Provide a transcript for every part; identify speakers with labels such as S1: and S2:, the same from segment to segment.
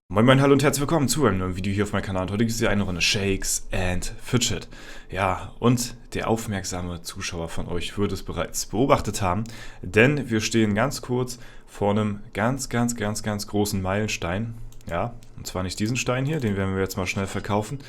S1: Moin Moin, hallo und herzlich willkommen zu einem neuen Video hier auf meinem Kanal. Und heute gibt es hier eine Runde Shakes and Fidget. Ja, und der aufmerksame Zuschauer von euch wird es bereits beobachtet haben, denn wir stehen ganz kurz vor einem ganz großen Meilenstein. Ja, und zwar nicht diesen Stein hier, den werden wir jetzt mal schnell verkaufen,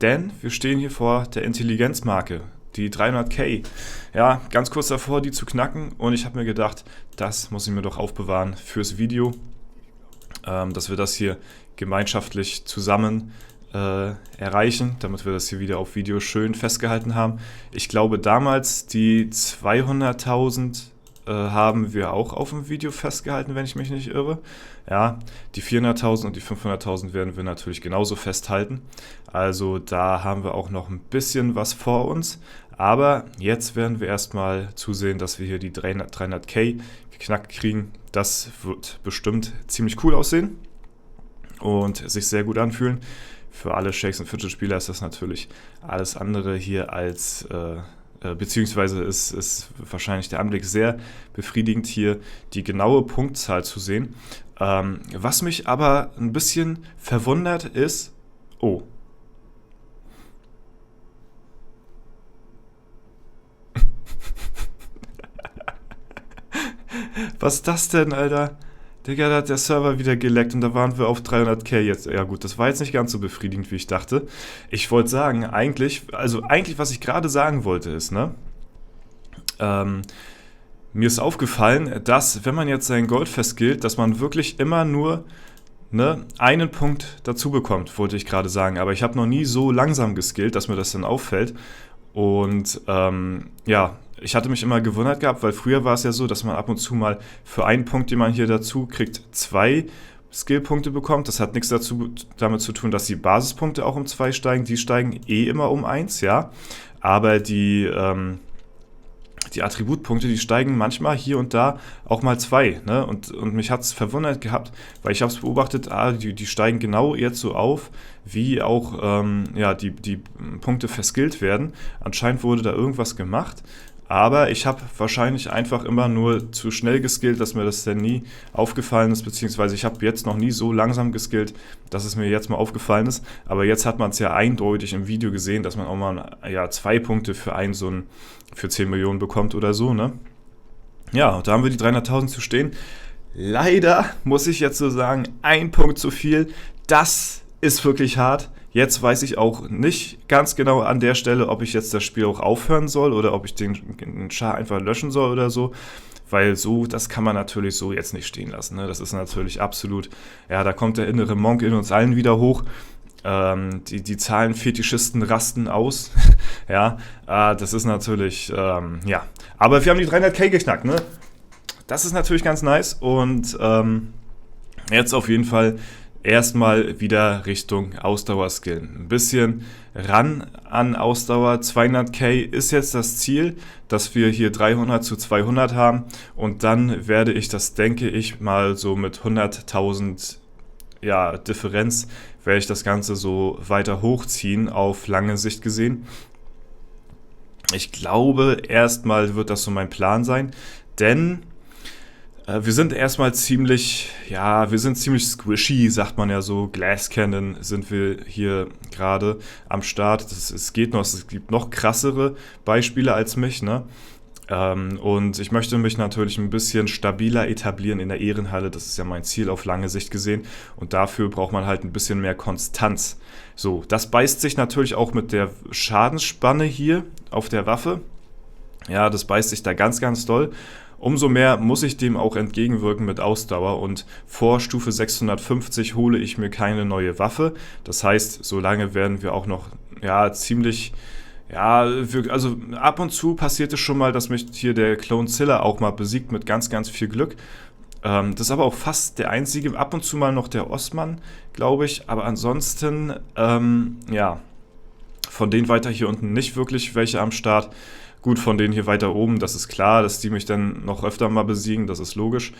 S1: denn wir stehen hier vor der Intelligenzmarke, die 300k. Ja, ganz kurz davor, die zu knacken, und ich habe mir gedacht, das muss ich mir doch aufbewahren fürs Video. Dass wir das hier gemeinschaftlich zusammen erreichen, damit wir das hier wieder auf Video schön festgehalten haben. Ich glaube, damals die 200.000 haben wir auch auf dem Video festgehalten, wenn ich mich nicht irre. Ja, die 400.000 und die 500.000 werden wir natürlich genauso festhalten. Also da haben wir auch noch ein bisschen was vor uns. Aber jetzt werden wir erstmal zusehen, dass wir hier die 300k geknackt kriegen. Das wird bestimmt ziemlich cool aussehen und sich sehr gut anfühlen. Für alle Shakes and Fidget Spieler ist das natürlich alles andere hier als, beziehungsweise ist wahrscheinlich der Anblick sehr befriedigend, hier die genaue Punktzahl zu sehen. Was mich aber ein bisschen verwundert ist, oh. Was ist das denn, Alter? Digga, da hat der Server wieder geleckt und da waren wir auf 300k jetzt. Ja gut, das war jetzt nicht ganz so befriedigend, wie ich dachte. Ich wollte sagen, eigentlich, was ich gerade sagen wollte ist, ne? Mir ist aufgefallen, dass, wenn man jetzt sein Gold festgilt, dass man wirklich immer nur, ne, einen Punkt dazu bekommt, wollte ich gerade sagen. Aber ich habe noch nie so langsam geskillt, dass mir das dann auffällt. Und ja, ich hatte mich immer gewundert gehabt, weil früher war es ja so, dass man ab und zu mal für einen Punkt, den man hier dazu kriegt, 2 Skillpunkte bekommt. Das hat nichts damit zu tun, dass die Basispunkte auch um 2 steigen. Die steigen eh immer um 1, ja. Aber die Attributpunkte, die steigen manchmal hier und da auch mal 2. Ne? Und mich hat es verwundert gehabt, weil ich habe es beobachtet, die steigen genau jetzt so auf, wie auch ja, die Punkte verskillt werden. Anscheinend wurde da irgendwas gemacht. Aber ich habe wahrscheinlich einfach immer nur zu schnell geskillt, dass mir das dann nie aufgefallen ist, beziehungsweise ich habe jetzt noch nie so langsam geskillt, dass es mir jetzt mal aufgefallen ist. Aber jetzt hat man es ja eindeutig im Video gesehen, dass man auch mal ja, 2 Punkte für für 10 Millionen bekommt oder so, ne? Ja, da haben wir die 300.000 zu stehen. Leider muss ich jetzt so sagen, 1 Punkt zu viel. Das ist wirklich hart. Jetzt weiß ich auch nicht ganz genau an der Stelle, ob ich jetzt das Spiel auch aufhören soll oder ob ich den Char einfach löschen soll oder so. Weil so, das kann man natürlich so jetzt nicht stehen lassen. Ne? Das ist natürlich absolut, ja, da kommt der innere Monk in uns allen wieder hoch. Die Zahlenfetischisten rasten aus. Ja, das ist natürlich, ja. Aber wir haben die 300k geknackt, ne? Das ist natürlich ganz nice und jetzt auf jeden Fall erstmal wieder Richtung Ausdauer-Skillen. Ein bisschen ran an Ausdauer. 200k ist jetzt das Ziel, dass wir hier 300 zu 200 haben. Und dann werde ich das, denke ich, mal so mit 100.000 ja, Differenz, werde ich das Ganze so weiter hochziehen, auf lange Sicht gesehen. Ich glaube, erstmal wird das so mein Plan sein, denn wir sind erstmal ziemlich, ja, wir sind ziemlich squishy, sagt man ja so. Glass Cannon sind wir hier gerade am Start. Es gibt noch krassere Beispiele als mich, ne? Und ich möchte mich natürlich ein bisschen stabiler etablieren in der Ehrenhalle. Das ist ja mein Ziel auf lange Sicht gesehen. Und dafür braucht man halt ein bisschen mehr Konstanz. So, das beißt sich natürlich auch mit der Schadensspanne hier auf der Waffe. Ja, das beißt sich da ganz doll. Umso mehr muss ich dem auch entgegenwirken mit Ausdauer, und vor Stufe 650 hole ich mir keine neue Waffe. Das heißt, solange werden wir auch noch, ja, ziemlich, ja, also ab und zu passiert es schon mal, dass mich hier der Clonezilla auch mal besiegt mit ganz viel Glück. Das ist aber auch fast der einzige, ab und zu mal noch der Osman, glaube ich, aber ansonsten, ja, von denen weiter hier unten nicht wirklich welche am Start. Gut, von denen hier weiter oben, das ist klar, dass die mich dann noch öfter mal besiegen, das ist logisch.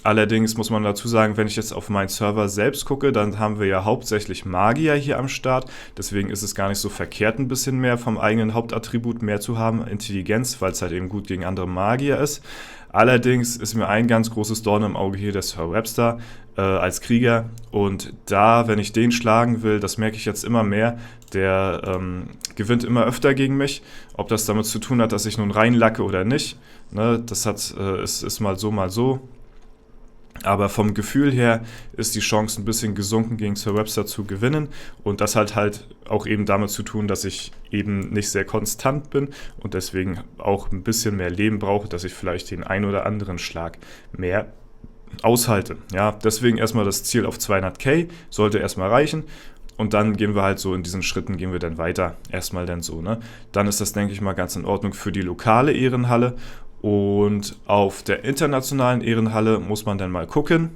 S1: Allerdings muss man dazu sagen, wenn ich jetzt auf meinen Server selbst gucke, dann haben wir ja hauptsächlich Magier hier am Start. Deswegen ist es gar nicht so verkehrt, ein bisschen mehr vom eigenen Hauptattribut mehr zu haben, Intelligenz, weil es halt eben gut gegen andere Magier ist. Allerdings ist mir ein ganz großes Dorn im Auge hier der Sir Webster als Krieger. Und da, wenn ich den schlagen will, das merke ich jetzt immer mehr, der gewinnt immer öfter gegen mich. Ob das damit zu tun hat, dass ich nun reinlacke oder nicht, ne, das ist mal so, mal so. Aber vom Gefühl her ist die Chance ein bisschen gesunken, gegen Sir Webster zu gewinnen. Und das hat halt auch eben damit zu tun, dass ich eben nicht sehr konstant bin und deswegen auch ein bisschen mehr Leben brauche, dass ich vielleicht den ein oder anderen Schlag mehr aushalte. Ja, deswegen erstmal das Ziel auf 200k, sollte erstmal reichen. Und dann gehen wir halt so in diesen Schritten, gehen wir dann weiter. Erstmal dann so, ne? Dann ist das, denke ich mal, ganz in Ordnung für die lokale Ehrenhalle. Und auf der internationalen Ehrenhalle muss man dann mal gucken,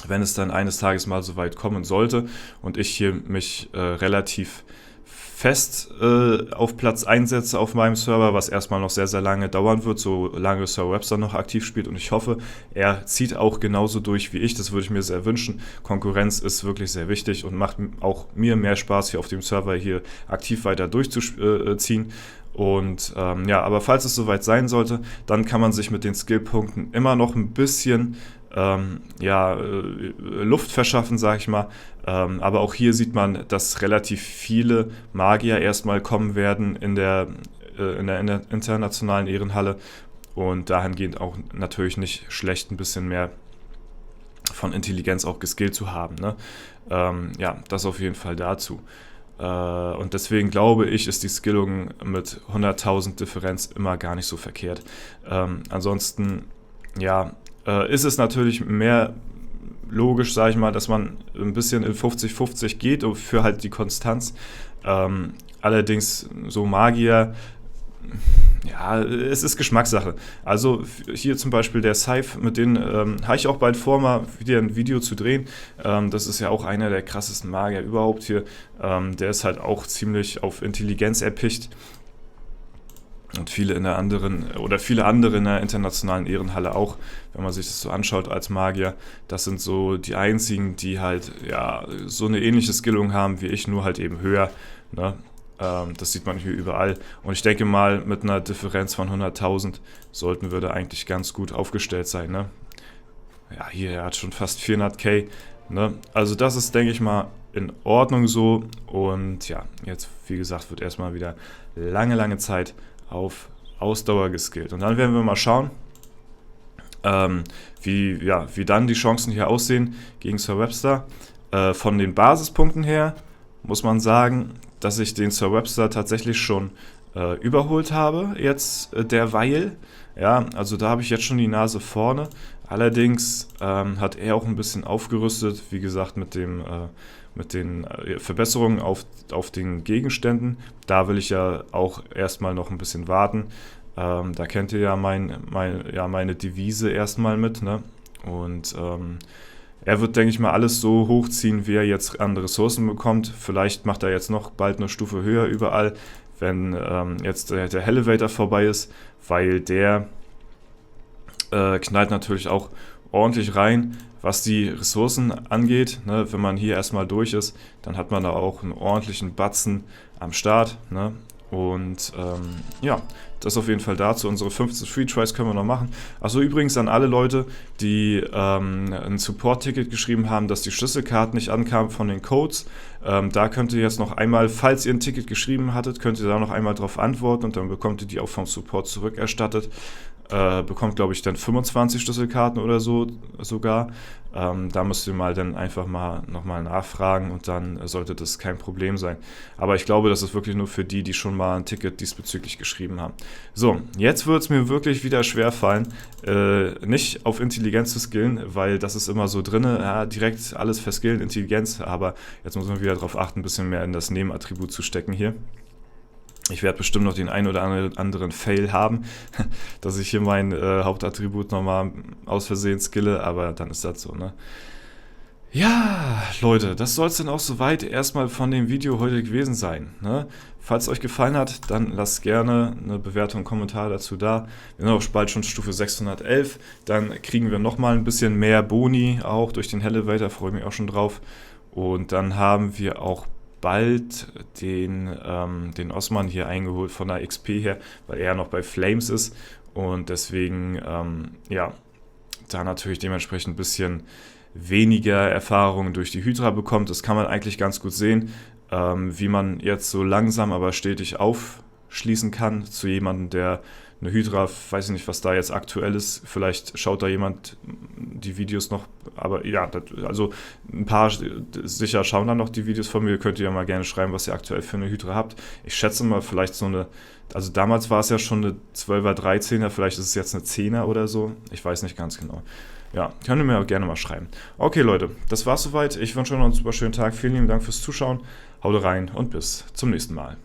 S1: wenn es dann eines Tages mal so weit kommen sollte und ich hier mich relativ fest auf Platz 1 setze auf meinem Server, was erstmal noch sehr, sehr lange dauern wird, solange Sir Webster noch aktiv spielt, und ich hoffe, er zieht auch genauso durch wie ich, das würde ich mir sehr wünschen. Konkurrenz ist wirklich sehr wichtig und macht auch mir mehr Spaß, hier auf dem Server hier aktiv weiter durchzuziehen. Und ja, aber falls es soweit sein sollte, dann kann man sich mit den Skillpunkten immer noch ein bisschen Luft verschaffen, sag ich mal. Aber auch hier sieht man, dass relativ viele Magier erstmal kommen werden in der internationalen Ehrenhalle und dahingehend auch natürlich nicht schlecht, ein bisschen mehr von Intelligenz auch geskillt zu haben, ne? Ja, das auf jeden Fall dazu. Und deswegen glaube ich, ist die Skillung mit 100.000 Differenz immer gar nicht so verkehrt. Ansonsten, ja, ist es natürlich mehr logisch, sage ich mal, dass man ein bisschen in 50-50 geht für halt die Konstanz. Allerdings so Magier, ja, es ist Geschmackssache. Also hier zum Beispiel der Scythe, mit denen habe ich auch bald vor, mal wieder ein Video zu drehen. Das ist ja auch einer der krassesten Magier überhaupt hier. Der ist halt auch ziemlich auf Intelligenz erpicht. Und viele andere in der internationalen Ehrenhalle auch, wenn man sich das so anschaut als Magier. Das sind so die einzigen, die halt ja so eine ähnliche Skillung haben wie ich, nur halt eben höher, ne? Das sieht man hier überall. Und ich denke mal, mit einer Differenz von 100.000 sollten wir da eigentlich ganz gut aufgestellt sein, ne? Ja, hier, er hat schon fast 400k, ne? Also das ist, denke ich mal, in Ordnung so. Und ja, jetzt, wie gesagt, wird erstmal wieder lange Zeit auf Ausdauer geskillt. Und dann werden wir mal schauen, wie dann die Chancen hier aussehen gegen Sir Webster. Von den Basispunkten her muss man sagen, dass ich den Sir Webster tatsächlich schon überholt habe, jetzt derweil. Ja, also da habe ich jetzt schon die Nase vorne. Allerdings hat er auch ein bisschen aufgerüstet, wie gesagt, mit den Verbesserungen auf den Gegenständen. Da will ich ja auch erstmal noch ein bisschen warten. Da kennt ihr ja meine Devise erstmal mit, ne? Und er wird, denke ich mal, alles so hochziehen, wie er jetzt an Ressourcen bekommt. Vielleicht macht er jetzt noch bald eine Stufe höher überall, wenn jetzt der Elevator vorbei ist, weil der knallt natürlich auch ordentlich rein, was die Ressourcen angeht, ne? Wenn man hier erstmal durch ist, dann hat man da auch einen ordentlichen Batzen am Start, ne? Und ja, das auf jeden Fall dazu. Unsere 15 Free Tries können wir noch machen. Achso, übrigens an alle Leute, die ein Support-Ticket geschrieben haben, dass die Schlüsselkarten nicht ankamen von den Codes. Da könnt ihr jetzt noch einmal, falls ihr ein Ticket geschrieben hattet, könnt ihr da noch einmal drauf antworten und dann bekommt ihr die auch vom Support zurückerstattet. Bekommt, glaube ich, dann 25 Schlüsselkarten oder so sogar. Da müsst ihr mal dann einfach mal nochmal nachfragen und dann sollte das kein Problem sein. Aber ich glaube, das ist wirklich nur für die, die schon mal ein Ticket diesbezüglich geschrieben haben. So, jetzt wird es mir wirklich wieder schwerfallen, nicht auf Intelligenz zu skillen, weil das ist immer so drin, ja, direkt alles verskillen, Intelligenz, aber jetzt muss man wieder darauf achten, ein bisschen mehr in das Nebenattribut zu stecken hier. Ich werde bestimmt noch den einen oder anderen Fail haben, dass ich hier mein Hauptattribut nochmal aus Versehen skille, aber dann ist das so, ne? Ja, Leute, das soll es dann auch soweit erstmal von dem Video heute gewesen sein. Ne? Falls es euch gefallen hat, dann lasst gerne eine Bewertung, einen Kommentar dazu da. Wir sind auch bald schon Stufe 611. Dann kriegen wir nochmal ein bisschen mehr Boni, auch durch den Elevator, freue ich mich auch schon drauf. Und dann haben wir auch bald den Osman hier eingeholt von der XP her, weil er noch bei Flames ist. Und deswegen, ja, da natürlich dementsprechend ein bisschen weniger Erfahrung durch die Hydra bekommt. Das kann man eigentlich ganz gut sehen, wie man jetzt so langsam aber stetig aufschließen kann zu jemandem, der eine Hydra, weiß ich nicht, was da jetzt aktuell ist, vielleicht schaut da jemand die Videos noch, aber ja, also ein paar sicher schauen dann noch die Videos von mir, könnt ihr ja mal gerne schreiben, was ihr aktuell für eine Hydra habt. Ich schätze mal vielleicht so eine, also damals war es ja schon eine 12er, 13er, vielleicht ist es jetzt eine 10er oder so, ich weiß nicht ganz genau. Ja, könnt ihr mir auch gerne mal schreiben. Okay, Leute, das war's soweit. Ich wünsche euch noch einen super schönen Tag. Vielen lieben Dank fürs Zuschauen. Haut rein und bis zum nächsten Mal.